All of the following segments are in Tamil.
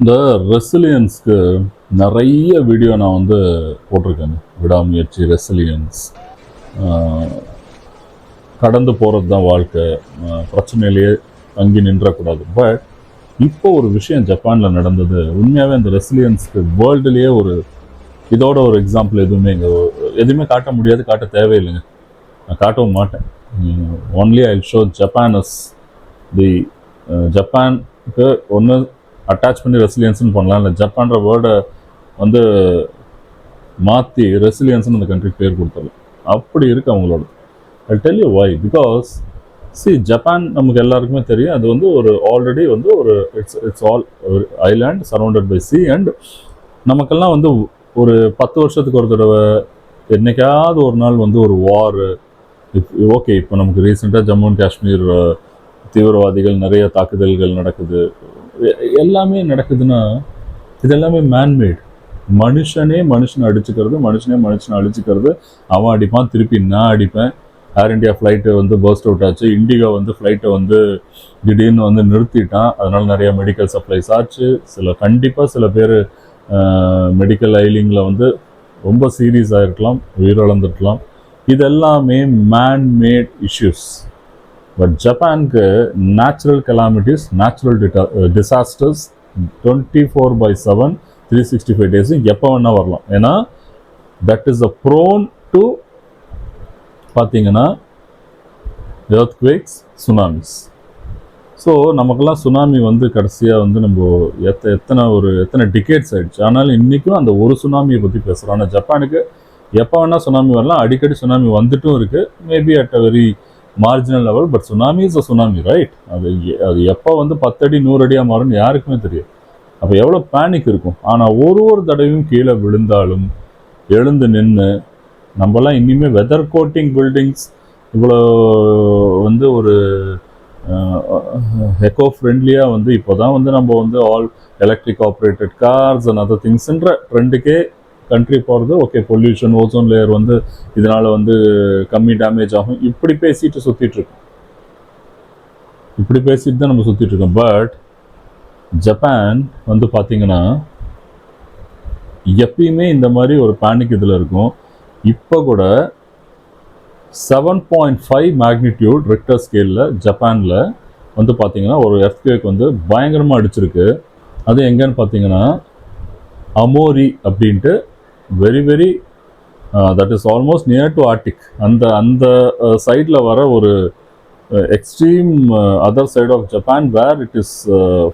இந்த ரெசிலியன்ஸ்க்கு நிறைய வீடியோ நான் வந்து போட்டிருக்கேங்க. விடாமுயற்சி, ரெசிலியன்ஸ், கடந்து போகிறது தான் வாழ்க்கை, பிரச்சனையிலேயே தங்கி நின்றக்கூடாது. பட் இப்போ ஒரு விஷயம் ஜப்பானில் நடந்தது. உண்மையாகவே அந்த ரெசிலியன்ஸ்க்கு வேர்ல்டுலேயே ஒரு இதோட ஒரு எக்ஸாம்பிள் எதுவுமே இங்கே எதுவுமே காட்ட முடியாது, காட்ட தேவையில்லைங்க. நான் காட்டவும் மாட்டேன். Only I show Japan as the ஜப்பானுக்கு ஒன்று அட்டாச் பண்ணி ரெசிலியன்ஸ்னு பண்ணலாம், இல்லை ஜப்பான்ற வேர்டை வந்து மாற்றி ரெசிலியன்ஸ்னு அந்த கண்ட்ரிக்கு பேர் கொடுத்துடலாம். அப்படி இருக்குது அவங்களோட. I tell you why. Because Japan நமக்கு எல்லாருக்குமே தெரியும், அது வந்து ஒரு ஆல்ரெடி வந்து ஒரு it's all island surrounded by sea. And நமக்கெல்லாம் வந்து ஒரு 10 வருஷத்துக்கு ஒரு தடவை என்னைக்காவது ஒரு நாள் வந்து ஒரு வார். ஓகே, இப்போ நமக்கு ரீசெண்டாக ஜம்மு அண்ட் காஷ்மீர் தீவிரவாதிகள் நிறைய தாக்குதல்கள் நடக்குது, எல்லாமே நடக்குதுன்னா இது எல்லாமே மேன்மேட். மனுஷனே மனுஷனை அடிச்சுக்கிறது, மனுஷனே மனுஷனை அடிச்சுக்கிறது. அவன் அடிப்பான், திருப்பி நான் அடிப்பேன். ஏர் இண்டியா ஃப்ளைட்டு வந்து பர்ஸ்ட் அவுட் ஆச்சு. இண்டிகோ வந்து ஃப்ளைட்டை வந்து திடீர்னு வந்து நிறுத்திட்டான். அதனால நிறைய மெடிக்கல் சப்ளைஸ் ஆச்சு. கண்டிப்பாக சில பேர் மெடிக்கல் ஐலிங்கில் வந்து ரொம்ப சீரியஸாக இருக்கலாம், உயிரிழந்திருக்கலாம். இதெல்லாமே மேன்மேட் இஷ்யூஸ். பட் ஜப்பானுக்கு natural calamities, natural disasters 24/7 365 days எப்போ வேணால் வரலாம். ஏன்னா that is a prone to பார்த்தீங்கன்னா எர்த்குவேக்ஸ், சுனாமிஸ். ஸோ நமக்கெல்லாம் சுனாமி வந்து கடைசியாக வந்து நம்ம எத்தனை டிகேட்ஸ் ஆகிடுச்சு. ஆனாலும் இன்றைக்கும் அந்த ஒரு சுனாமியை பற்றி பேசுகிறோம். ஆனால் ஜப்பானுக்கு எப்போ வேணால் சுனாமி வரலாம். அடிக்கடி சுனாமி வந்துட்டும் இருக்குது, maybe at a very marginal level. But tsunami is a tsunami, right? அது எப்போ வந்து 10 அடி 100 அடியாக மாறும்னு யாருக்குமே தெரியும். அப்போ எவ்வளோ பேனிக் இருக்கும். ஆனால் ஒரு தடவையும் கீழே விழுந்தாலும் எழுந்து நின்று நம்மலாம் இனிமேல் வெதர் கோட்டிங் பில்டிங்ஸ் இவ்வளோ வந்து ஒரு எக்கோ ஃப்ரெண்ட்லியாக வந்து இப்போ தான் வந்து நம்ம வந்து all electric operated cars and other திங்ஸ்ன்ற ட்ரெண்டுக்கே கண்ட்ரி போகிறது. ஓகே, பொல்யூஷன், ஓசோன் லேயர் வந்து இதனால் வந்து கம்மி டேமேஜ் ஆகும், இப்படி பேசிட்டு சுற்றிட்டுருக்கோம். இப்படி பேசிட்டு தான் நம்ம சுற்றிட்டுருக்கோம். பட் ஜப்பான் வந்து பார்த்தீங்கன்னா எப்பயுமே இந்த மாதிரி ஒரு பேனிக் இதில் இருக்கும். இப்போ கூட 7.5 மேக்னிடியூட் ரெக்டர் ஸ்கேலில் ஜப்பானில் வந்து பார்த்தீங்கன்னா ஒரு எர்த்குவேக் வந்து பயங்கரமாக அடிச்சிருக்கு. அது எங்கன்னு பார்த்தீங்கன்னா அமோரி அப்படின்ட்டு, very very that is almost near to Arctic. அந்த சைடில் வர ஒரு extreme other side of Japan where it is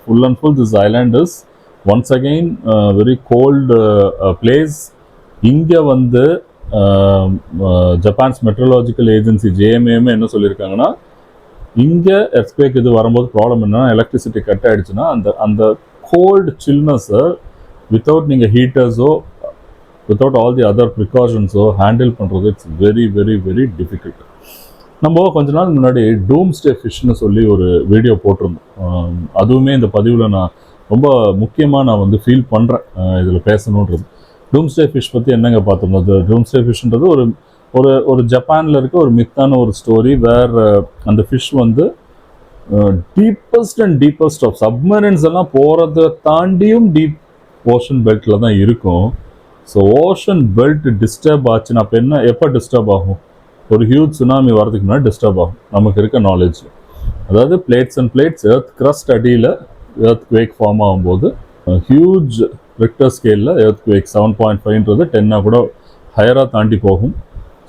full and full this island is once again very cold place. இங்கே வந்து ஜப்பான்ஸ் மெட்ரலாஜிக்கல் ஏஜென்சி JMAM என்ன சொல்லியிருக்காங்கன்னா, இங்கே எர்த்குவேக் இது வரும்போது ப்ராப்ளம் என்னன்னா, எலக்ட்ரிசிட்டி கட் ஆகிடுச்சுன்னா அந்த கோல்டு சில்னஸை வித்தவுட் நீங்கள் ஹீட்டர்ஸோ வித்தவுட் ஆல் தி அதர் ப்ரிகாஷன்ஸோ ஹேண்டில் பண்ணுறது it's very very very difficult. நம்ம கொஞ்ச நாள் முன்னாடி டூம்ஸ்டே ஃபிஷ்னு சொல்லி ஒரு வீடியோ போட்டிருந்தோம். அதுவுமே இந்த பதிவில் நான் ரொம்ப முக்கியமாக நான் வந்து ஃபீல் பண்ணுறேன் இதில் பேசணுன்றது. டூம்ஸ்டே ஃபிஷ் பற்றி என்னங்க பார்த்தோம். அது டூம்ஸ்டே ஃபிஷ்ன்றது ஒரு ஒரு ஒரு ஜப்பானில் இருக்க ஒரு மித்தான ஒரு ஸ்டோரி. வேர் அந்த ஃபிஷ் வந்து டீப்பஸ்ட் ஆஃப் சப்மரீன்ஸ் எல்லாம் போகிறத தாண்டியும் டீப் ஓஷன் பெல்ட்டில் தான் இருக்கும். ஸோ ஓஷன் பெல்ட் டிஸ்டர்ப் ஆச்சுன்னா அப்போ எப்போ டிஸ்டர்ப் ஆகும்? ஒரு ஹியூஜ் சுனாமி வரதுக்கு முன்னாடி டிஸ்டர்ப் ஆகும் நமக்கு இருக்க நாலேஜ். அதாவது plates and plates earth crust அடியில் எர்த்குவேக் ஃபார்ம் ஆகும்போது ஹியூஜ் ரெக்டர் ஸ்கேலில் எர்த்குவேக் 7.5ன்றது 10 கூட ஹையராக தாண்டி போகும்.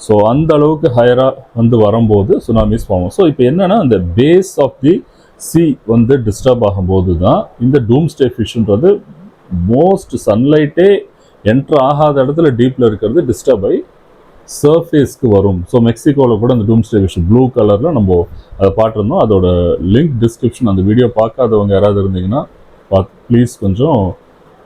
ஸோ அந்த அளவுக்கு ஹையராக வந்து வரும்போது சுனாமிஸ் ஃபார்ம் ஆகும். ஸோ இப்போ என்னென்னா, அந்த பேஸ் ஆஃப் தி சி வந்து டிஸ்டர்ப் ஆகும்போது தான் இந்த டூம்ஸ்டே ஃபிஷ்ன்றது மோஸ்ட் சன்லைட்டே என்ட்ரு ஆகாத இடத்துல டீப்பில் இருக்கிறது டிஸ்டர்ப் ஆகி சர்ஃபேஸ்க்கு வரும். ஸோ மெக்சிகோவில் கூட அந்த டூம்ஸ்டே ஃபிஷ் ப்ளூ கலரில் நம்ம அதை பார்த்துருந்தோம். அதோட லிங்க் டிஸ்கிரிப்ஷன், அந்த வீடியோ பார்க்காதவங்க யாராவது இருந்தீங்கன்னா ப்ளீஸ் கொஞ்சம்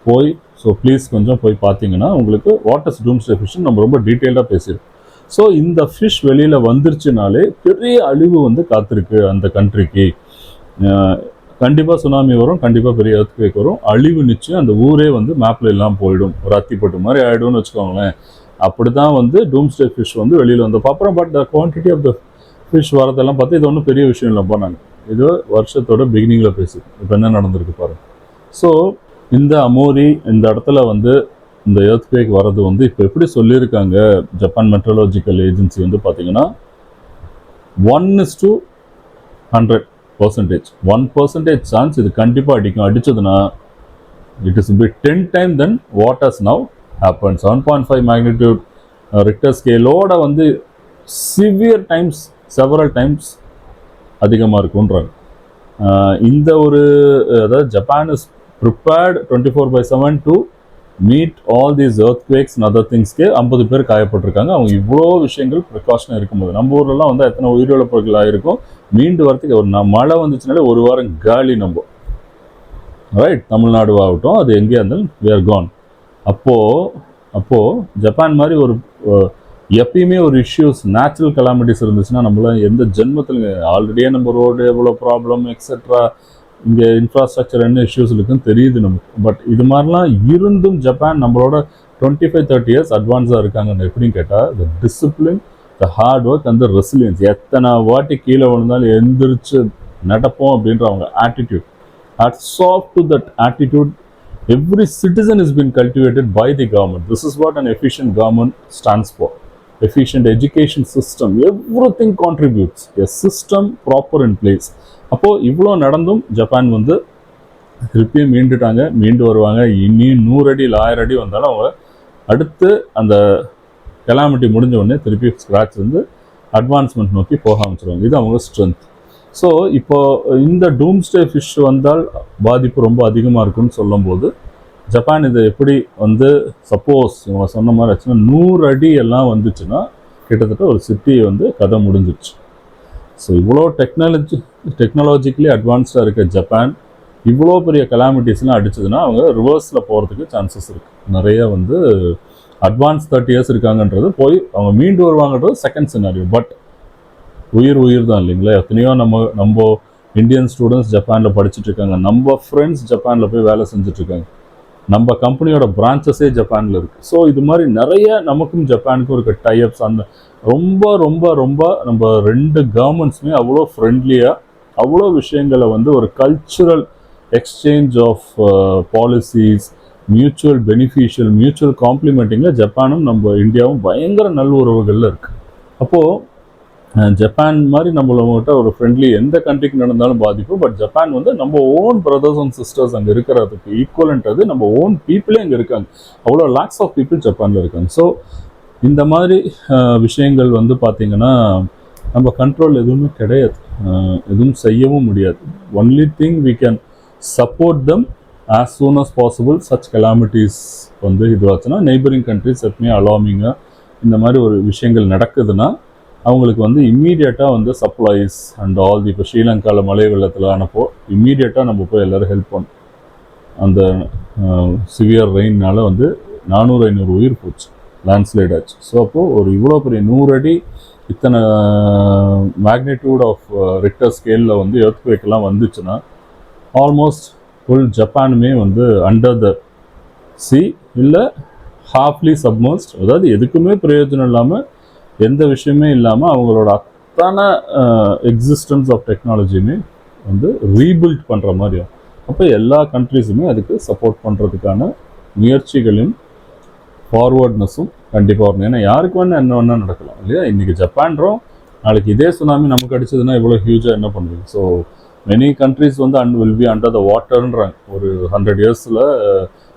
போய் பார்த்தீங்கன்னா உங்களுக்கு வாட் இஸ் டூம்ஸ்டே ஃபிஷ்னு நம்ம ரொம்ப டீட்டெயிலாக பேசியிருக்கோம். ஸோ இந்த ஃபிஷ் வெளியில் வந்துருச்சுனாலே பெரிய அழிவு வந்து காத்திருக்கு அந்த கண்ட்ரிக்கு. கண்டிப்பாக சுனாமி வரும், கண்டிப்பாக பெரிய எர்த்குவேக் வரும், அழிவு நிச்சயம். அந்த ஊரே வந்து மேப்பில் இல்லாமல் போயிடும், ஒரு அத்திப்பட்டு மாதிரி ஆகிடும்னு வச்சுக்கோங்களேன். அப்படி தான் வந்து டூம்ஸ்டே ஃபிஷ் வந்து வெளியில் வந்தப்போ அப்புறம் but the quantity of the fish வரதெல்லாம் பார்த்து இது ஒன்றும் பெரிய விஷயம் இல்லைப்பா. நாங்கள் இது வருஷத்தோட பிகினிங்கில் பேசி இப்போ என்ன நடந்திருக்கு பாருங்கள். ஸோ இந்த அமோரி இந்த இடத்துல வந்து இந்த எர்த்குவேக் வர்றது வந்து இப்போ எப்படி சொல்லியிருக்காங்க ஜப்பான் மெட்ரலஜிக்கல் ஏஜென்சி வந்து பார்த்தீங்கன்னா 1:100%. 1% சான்ஸ் இது கண்டிப்பாக அடிக்கும். அடிச்சதுன்னா it is be 10 time then what has now happen. 7.5 magnitude Richter ஸ்கேலோட வந்து சிவியர் டைம்ஸ் செவரல் டைம்ஸ் அதிகமாக இருக்குன்றாங்க. இந்த ஒரு அதாவது Japan is prepared 24/7 to meet all these earthquakes and other திங்ஸ்க்கு 50 பேர் காயப்பட்டிருக்காங்க. அவங்க இவ்வளோ விஷயங்கள் ப்ரிகாஷனாக இருக்கும்போது நம்ம ஊர்லலாம் வந்து எத்தனை உயிரிழப்புகள் ஆகிருக்கும். மீண்டு வரத்துக்கு ஒரு மழை வந்துச்சுனாலே ஒரு வாரம் காலி நம்ம ரைட். தமிழ்நாடு ஆகட்டும், அது எங்கேயா இருந்தாலும் we are gone. அப்போது ஜப்பான் மாதிரி ஒரு எப்பயுமே ஒரு இஷ்யூஸ் நேச்சுரல் கலாமிட்டிஸ் இருந்துச்சுன்னா நம்மளாம் எந்த ஜென்மத்தில் ஆல்ரெடியே நம்ம ரோடு எவ்வளோ ப்ராப்ளம் எக்ஸெட்ரா இங்கே இன்ஃப்ராஸ்ட்ரக்சர் என்ன இஷ்யூஸ் இருக்குன்னு தெரியுது நமக்கு. பட் இது மாதிரிலாம் இருந்தும் ஜப்பான் நம்மளோட 25-30 இயர்ஸ் அட்வான்ஸாக இருக்காங்கன்னு எப்படின்னு கேட்டால் த discipline, the hard work and the resilience. எத்தனை வாட்டி கீழே விழுந்தாலும் எந்திரிச்சு நடப்போம் அப்படின்ற அவங்க attitude. Hats off to that attitude. Every citizen has been cultivated by the government. This is what an efficient government stands for. Efficient education system. Everything contributes. A system proper in place. அப்போ இவ்வளோ நடந்தும் ஜப்பான் வந்து திருப்பியும் மீண்டு வருவாங்க. இனி 100 அடி 1000 அடி வந்தாலும் அவங்க அடுத்து அந்த கெலாமிட்டி முடிஞ்ச உடனே திருப்பி ஸ்க்ராட்ச் வந்து அட்வான்ஸ்மெண்ட் நோக்கி போக ஆரம்பிச்சிருவாங்க. இது அவங்க ஸ்ட்ரென்த். ஸோ இப்போ இந்த டூம்ஸ்டே ஃபிஷ் வந்தால் பாதிப்பு ரொம்ப அதிகமாக இருக்குன்னு சொல்லும்போது ஜப்பான் இதை எப்படி வந்து சப்போஸ் இவங்க சொன்ன மாதிரி ஆச்சுன்னா 100 அடி எல்லாம் வந்துச்சுன்னா கிட்டத்தட்ட ஒரு சிட்டியை வந்து கதை முடிஞ்சிடுச்சு. ஸோ இவ்வளோ டெக்னாலஜிக்கலி அட்வான்ஸ்டாக இருக்க ஜப்பான் இவ்வளோ பெரிய கலாமிட்டிஸ்லாம் அடிச்சதுன்னா அவங்க ரிவர்ஸில் போகிறதுக்கு சான்சஸ் இருக்குது. நிறைய வந்து அட்வான்ஸ் 30 இயர்ஸ் இருக்காங்கன்றது போய் அவங்க மீண்டு வருவாங்கன்றது செகண்ட் சினாரியோ. பட் உயிர் தான் இல்லைங்களா? எத்தனையோ நம்ம இந்தியன் ஸ்டூடெண்ட்ஸ் ஜப்பானில் படிச்சுட்டு இருக்காங்க. நம்ம ஃப்ரெண்ட்ஸ் ஜப்பானில் போய் வேலை செஞ்சுட்ருக்காங்க. நம்ம கம்பெனியோட பிரான்ச்சஸே ஜப்பானில் இருக்குது. ஸோ இது மாதிரி நிறைய நமக்கும் ஜப்பானுக்கும் இருக்க டைப்ஸ். அந்த ரொம்ப ரொம்ப ரொம்ப நம்ம 2 கவர்மெண்ட்ஸுமே அவ்வளோ ஃப்ரெண்ட்லியாக அவ்வளோ விஷயங்களை வந்து ஒரு cultural exchange of policies, mutual beneficial, mutual காம்ப்ளிமெண்டிங்கில் ஜப்பானும் நம்ம இந்தியாவும் பயங்கர நல்லுறவுகளில் இருக்குது. அப்போது ஜப்பான் மாதிரி நம்மளவங்கிட்ட ஒரு ஃப்ரெண்ட்லி எந்த கண்ட்ரிக்கு நடந்தாலும் பாதிப்பு. பட் ஜப்பான் வந்து நம்ம ஓன் பிரதர்ஸ் அண்ட் சிஸ்டர்ஸ் அங்கே இருக்கிறதுக்கு ஈக்குவலன்றது நம்ம ஓன் பீப்புளே அங்கே இருக்காங்க. அவ்வளோ லேக்ஸ் ஆஃப் பீப்புள் ஜப்பானில் இருக்காங்க. ஸோ இந்த மாதிரி விஷயங்கள் வந்து பார்த்திங்கன்னா நம்ம கண்ட்ரோல் எதுவுமே கிடையாது, எதுவும் செய்யவும் முடியாது. Only thing we can support them as soon as possible. Such calamities வந்து இதுவாச்சுன்னா நெய்பரிங் கண்ட்ரிஸ் எப்பவுமே அலாமிங்காக இந்த மாதிரி ஒரு விஷயங்கள் நடக்குதுன்னா அவங்களுக்கு வந்து இம்மீடியட்டாக வந்து சப்ளைஸ் அண்ட் ஆல் தி இப்போ ஸ்ரீலங்காவில் மழை வெள்ளத்தில் ஆனப்போ இம்மீடியட்டாக நம்ம போய் எல்லோரும் ஹெல்ப் பண்ணோம். அந்த சிவியர் ரெயின்னால வந்து 400-500 உயிர் போச்சு, லேண்ட்ஸ்லைட் ஆச்சு. ஸோ அப்போது ஒரு இவ்வளோ பெரிய 100 அடி இத்தனை மேக்னிடியூட் ஆஃப் ரிக்டர் ஸ்கேலில் வந்து எர்த்குவேக்கெல்லாம் வந்துச்சுன்னா ஆல்மோஸ்ட் ஃபுல் ஜப்பானுமே வந்து அண்டர் த சி இல்லை ஹாஃப்லி சப்மர்ஸ்ட். அதாவது எதுக்குமே பிரயோஜனம் இல்லாமல் எந்த விஷயமே இல்லாமல் அவங்களோட அத்தனை எக்ஸிஸ்டன்ஸ் ஆஃப் டெக்னாலஜியுமே வந்து ரீபில்ட் பண்ணுற மாதிரி. அப்போ எல்லா கண்ட்ரிஸுமே அதுக்கு சப்போர்ட் பண்ணுறதுக்கான முயற்சிகளையும் ஃபார்வர்ட்னஸும் கண்டிப்பாக வரணும். ஏன்னா யாருக்கு வேணால் என்ன வேணால் நடக்கலாம் இல்லையா? இன்றைக்கி ஜப்பான்றோம், நாளைக்கு இதே சுனாமி நமக்கு அடிச்சதுன்னா இவ்வளோ ஹியூஜாக என்ன பண்ணுது? ஸோ மெனி கண்ட்ரிஸ் வந்து வில் பி அண்டர் த வாட்டர்ன்றாங்க. ஒரு 100 இயர்ஸில்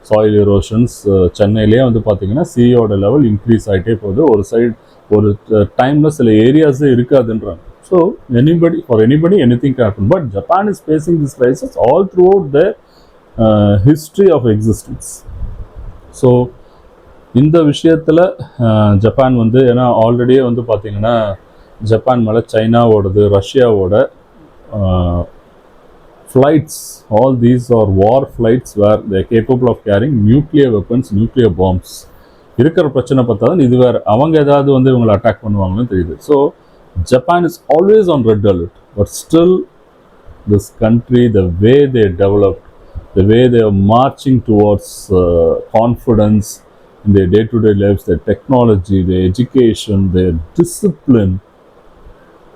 சாயில் எரோஷன்ஸ் சென்னையிலே வந்து பார்த்திங்கன்னா சியோட லெவல் இன்க்ரீஸ் ஆகிட்டே போகுது. ஒரு டைமில் சில ஏரியாஸே இருக்காதுன்றாங்க. So far anybody anything can happen. But Japan is facing this crisis all throughout the history of existence. So இந்த விஷயத்தில் ஜப்பான் வந்து ஏன்னா ஆல்ரெடியே வந்து பார்த்திங்கன்னா ஜப்பான் மேலே சைனாவோடது, ரஷ்யாவோட flights, all these are war flights where they are capable of carrying nuclear weapons, nuclear bombs. இருக்கிற பிரச்சனை பார்த்தாதான் இது வேறு அவங்க ஏதாவது வந்து இவங்களை அட்டாக் பண்ணுவாங்கன்னு தெரியுது. So Japan is always on red alert. But still this country, the way they developed, the way they are marching towards confidence in their day-to-day lives, their technology, their education, their discipline,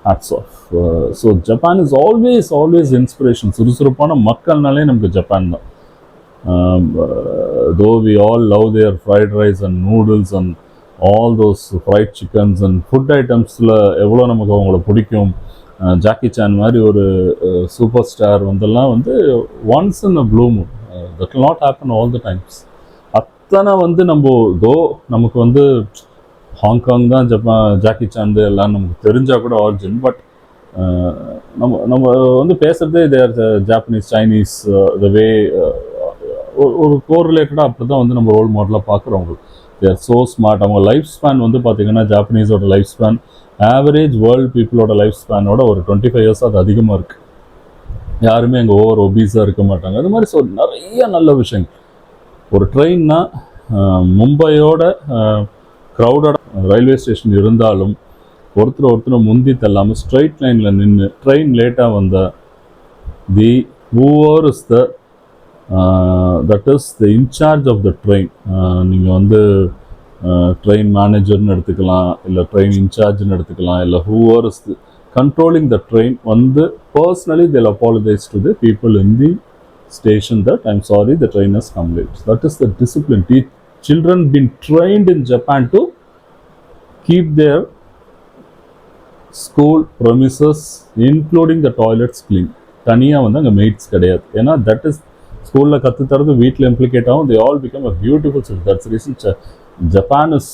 hats off. So Japan is always inspiration. சுறுசுறுப்பான மக்கள்னாலே நமக்கு ஜப்பான் தான். though we all love their fried rice and noodles and all those fried chickens and food iteம்ஸில் எவ்வளோ நமக்கு அவங்கள பிடிக்கும். ஜாக்கி சான் மாதிரி ஒரு சூப்பர் ஸ்டார் வந்தெல்லாம் வந்து once in a blue Moon, that will not happen all the times. அத்தனை வந்து நமக்கு வந்து ஹாங்காங் தான் ஜாக்கி சான் எல்லாம் நமக்கு தெரிஞ்சால் கூட ஆரிஜின், பட் நம்ம வந்து பேசுகிறதே தேர் ஜாப்பனீஸ் சைனீஸ் த வே ஒரு கோர் ரிலேட்டடாக அப்படி தான் வந்து நம்ம ரோல் மாடலாக பார்க்குறவங்க. They're so smart. அவங்க லைஃப் ஸ்பேன் வந்து பார்த்திங்கன்னா ஜாப்பனீஸோட லைஃப் ஸ்பேன் ஆவரேஜ் வேர்ல்டு பீப்புளோட லைஃப் ஸ்பேனோட ஒரு 25 இயர்ஸ் அது அதிகமாக இருக்குது. யாருமே அங்கே ஓவர் ஒபீஸாக இருக்க மாட்டாங்க. அது மாதிரி நிறைய நல்ல விஷயங்கள். ஒரு ட்ரெயின்னா மும்பையோட க்ரௌடோட ரயில்வே ஸ்டேஷன் இருந்தாலும் ஒருத்தர் முந்தி தள்ளாமல் ஸ்ட்ரைட் லைனில் நின்று ட்ரெயின் லேட்டாக வந்தால் the whoever is that is the incharge of the train. நீங்கள் வந்து ட்ரெயின் மேனேஜர்னு எடுத்துக்கலாம், இல்லை ட்ரெயின் இன்சார்ஜ்னு எடுத்துக்கலாம், இல்லை whoever is controlling the train வந்து personally they'll apologize to the people in the station that I'm sorry the train has come late. That is the discipline. Children been trained in Japan to keep their school promises including the toilets clean. தனியாக வந்து அங்கே மெய்ட்ஸ் கிடையாது. ஏன்னா தட் இஸ் ஸ்கூலில் கற்றுத்தரது வீட்டில் இம்ப்ளிகேட் ஆகும். They all become a beautiful city. That's reason Japan is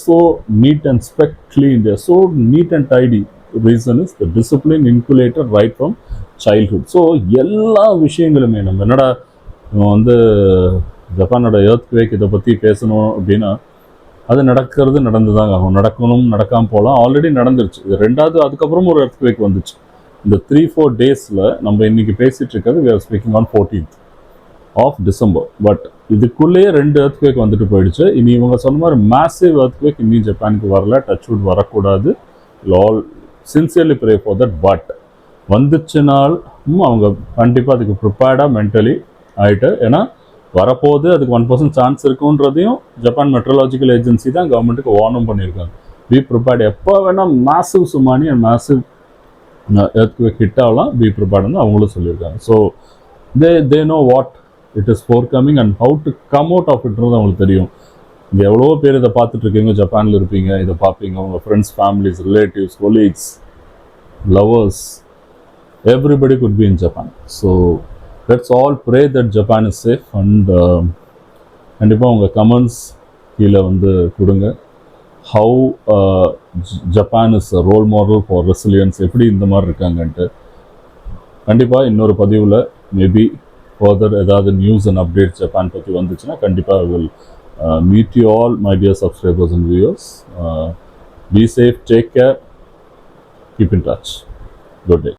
so neat and spec clean. They are so neat and tidy. Reason is the discipline inculcated right from childhood. So எல்லா விஷயங்களுமே நம்ம என்னடா வந்து ஜப்பானோட எர்த்குவேக் இதை பற்றி பேசணும் அப்படின்னா அது நடந்து தாங்க ஆகும். நடக்காமல் போகலாம். ஆல்ரெடி நடந்துருச்சு. இது ரெண்டாவது, அதுக்கப்புறம் ஒரு எர்த்குவேக் வந்துச்சு. இந்த 3-4 டேஸில் நம்ம இன்னைக்கு பேசிகிட்டு இருக்கிறது we are speaking on 14th of December. But இதுக்குள்ளேயே 2 எர்த்குவேக் வந்துட்டு போயிடுச்சு. இனி இவங்க சொன்ன மாதிரி மேசிவ் எர்த்குவேக் இன்னும் ஜப்பானுக்கு வரல. டச்வுட் வரக்கூடாது. All sincerely pray for that. But வந்துச்சுனாலும் அவங்க கண்டிப்பாக அதுக்கு ப்ரிப்பேர்டாக மென்டலி ஆகிட்டு, ஏன்னா வரப்போது அதுக்கு 1% சான்ஸ் இருக்குன்றதையும் ஜப்பான் மெட்ரோலாஜிக்கல் ஏஜென்சி தான் கவர்மெண்ட்டுக்கு வார்னும் பண்ணியிருக்காங்க. Be prepared. எப்போ வேணால் massive tsunami and massive earthquake hit ஆகலாம். பி ப்ரிப்பேர்டுன்னு அவங்களும் சொல்லியிருக்காங்க. So they know what it is for coming and how to come out of இட்ன்றது அவங்களுக்கு தெரியும். இங்கே எவ்வளோ பேர் இதை பார்த்துட்ருக்கீங்க, ஜப்பானில் இருப்பீங்க, இதை பார்ப்பீங்க. உங்கள் friends, families, relatives, colleagues, lovers, everybody could be in Japan. So let's all pray that Japan is safe. And கண்டிப்பாக உங்கள் கமெண்ட்ஸ் கீழே வந்து கொடுங்க. How Japan is a role model for resilience, எப்படி இந்த மாதிரி இருக்காங்கன்ட்டு. கண்டிப்பாக இன்னொரு பதிவில் மேபி ஃபர்தர் ஏதாவது நியூஸ் அண்ட் அப்டேட்ஸ் ஜப்பான் பற்றி வந்துச்சுன்னா கண்டிப்பாக will meet you all my dear subscribers and viewers. Be safe, take care, keep in touch. Good day.